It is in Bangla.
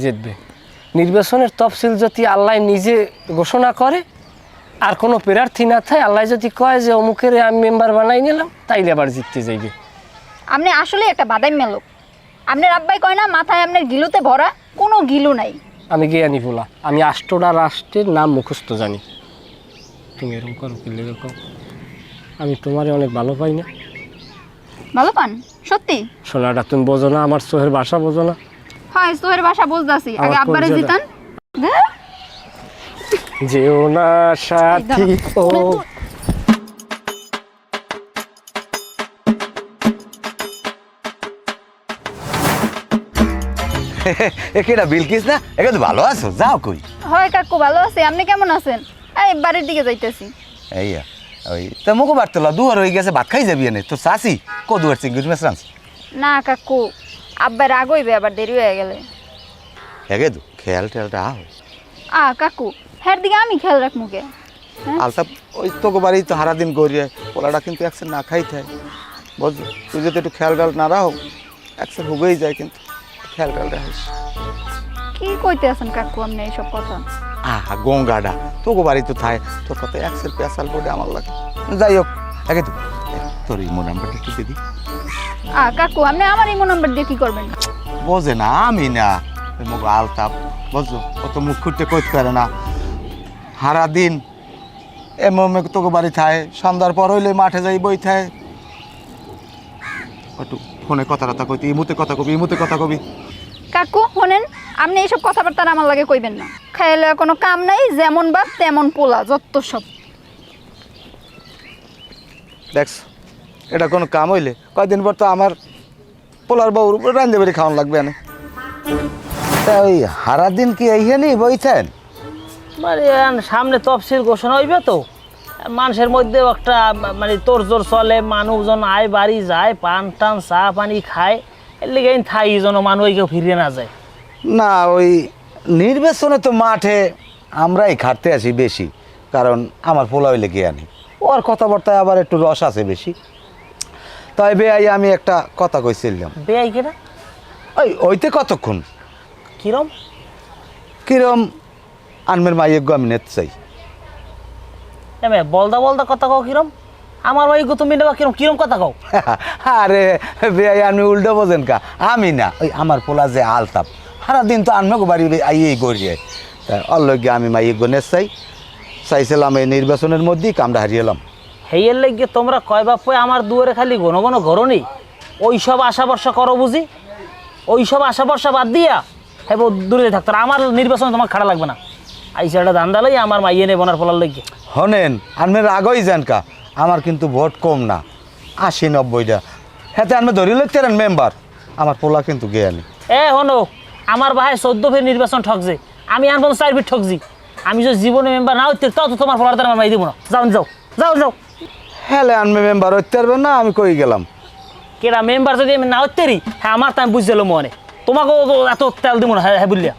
জিতবে। নির্বাচনের তফসিল যদি আল্লাহ নিজে ঘোষণা করে আর কোনো প্রার্থী না থাকে, আল্লাহ যদি কয় যে অমুকের আমি মেম্বার বানাই নিলাম, তাইলে আবার জিততে যাইবে। আপনি আসলে একটা বাদাইম্যা লোক। আপনার আব্বাই কয় না মাথায় আপনার গিলুতে ভরা, কোনো গিলু নাই। আমি জ্ঞানী ভোলা, আমি 8টা রাষ্ট্রের নাম মুখস্থ জানি। তুমি এরকম করো কি লেগে কও? আমি তোমারে অনেক ভালো পাই না? ভালো পান সত্যি? সোনাটা তুমি বোঝো না, আমার চোখের ভাষা বোঝো না? হয় সোহের বাসা বলতাছি, আগে আমার আব্বারে কলজাটা। জিতান। যেও না সাথী ও। কেটা বিলকিস না? একে তো ভালো আছো, যাও কই? হয় কাকু ভালো আছে, আপনি কেমন আছেন? এই বাড়ির দিকে যাইতেছি। এইয়া ওই তা মুখো বাড়তলা দুয়ার হয়ে গেছে, ভাত খাই যাবি এনে তোর চাষি কো দুয়ার চিংড়ি মাছ রাঁধছে? না কাকু, আব্বার রাগ হইবে, আবার দেরি হয়ে গেলে। একে তো খেয়াল টেয়ালটা আহ কাকু হ্যার দিকে আমি খেয়াল রাখ মুখে। আলতাপ ওই তোকে বাড়ি তো হারা দিন গড়িয়ে পোলাটা কিন্তু একসাথে না খাই থাকে, বুঝলি? তুই যদি একটু খেয়াল টেয়াল না রাখো একসাথে হুগেই যায়, কিন্তু খেয়াল টেয়াল রাখিস। কি কইতে আছেন কাকু আপনি এইসব কথা? আহা গঙ্গাটা তোকে বাড়ি তো থাকে, তোর কথা একসের পেশাল পড়ে আমার লাগে। যাই হোক, একে তো তোর ইমো নাম্বারটা একটু দিবি? কাকু আপনি আমার ইমো নাম্বার দিয়ে কি করবেন? বোঝে না আমি না, মুখ আলতাপ বুঝছো, অত মুখ খুঁজতে কইতে পারে না। হারা দিন এমন তোকে বাড়ি থাকে, সন্ধ্যার পর হইলে মাঠে যাই বই থাকে, একটু ফোনে কথা টথা কইতে, ইমুতে কথা কবি, ইমুতে কথা কবি। কাকু শোনেন, আপনি এইসব কথাবার্তা আমার লাগে কইবেন না। খাইলে কোনো কাম নাই, যেমন বাপ তেমন পোলা, যত সব। দেখছ এটা কোনো কাম হইলে কয়দিন পর তো আমার পোলার বউর রান্ধে বেড়ে খাওয়ান লাগবে না। তা ওই হারা দিন কি এইখানেই বইছেন? মানে সামনে তফসিল ঘোষণা হইবে তো, মানুষের মধ্যে একটা মানে তোর জোর চলে, মানুষজন আয় বাড়ি যায়, পান টান চা পানি খায়, এর লেগে থাই যেন মানুষ কেউ ফিরিয়ে না যায়। না ওই নির্বাচনে তো মাঠে আমরাই খাটতে আসি বেশি, কারণ আমার পোলা হইলে কে আনি, ওর কথাবার্তায় আবার একটু রস আছে বেশি। তাই বেআই আমি একটা কথা কইছিলাম। বেআই কেনা? ওইতে কতক্ষণ কিরম? কিরম আনমের মাইয়জ্ঞ আমি নেতে চাই। এমে বলদা বলদা কথা কও কিরম? আমার ভাই তুমি নেবা কিরম কিরম কথা কও? আরে বেআই আপনি উল্টো বোঝেন কা, আমি না ওই আমার পোলা যে আলতাপ সারা দিন তো আনমেকে বাড়ি আইয়েই গড়িয়ে, তা অল্লগে আমি মাইয়জ্ঞ নেতে চাইছিলাম। এই নির্বাচনের মধ্যেই কামটা হারিয়েলাম। হেয়ের লেগে তোমরা কয় বাপ আমার দুয়ারে খালি ঘন ঘন ঘর নেই, ওই সব আশা ভরসা করো বুঝি, ওই সব আশা ভরসা বাদ দিয়া হ্যাঁ দূরে থাকতো। আর আমার নির্বাচন তোমার খারাপ লাগবে না, আইসা একটা ধান্দা লই আমার মাইয়ে নেই বোনার ফলার লেগে। হনেন আনমের আগই যান কা, আমার কিন্তু ভোট কম না, 80-90টা। হ্যাঁ আমি ধরি লইতেন মেম্বার, আমার পোলা কিন্তু গেয়ানি। হনো আমার ভাই 14 ফের নির্বাচন ঠকছে, আমি আনবো 4 ফিট ঠকছি। আমি যদি জীবনে মেম্বার না হইতে তাও তো তোমার ফলার দ্বারা আমার মাই দিব না। যাও যাও যাও যাও। হ্যাঁ আনমে মেম্বার হইতে পারবেন না, আমি কই গেলাম। কেরা মেম্বার যদি আমি না হইতে হ্যাঁ আমার তো আমি বুঝতে মনে তোমাকেও এত তেল দিব না। হ্যাঁ বললিয়া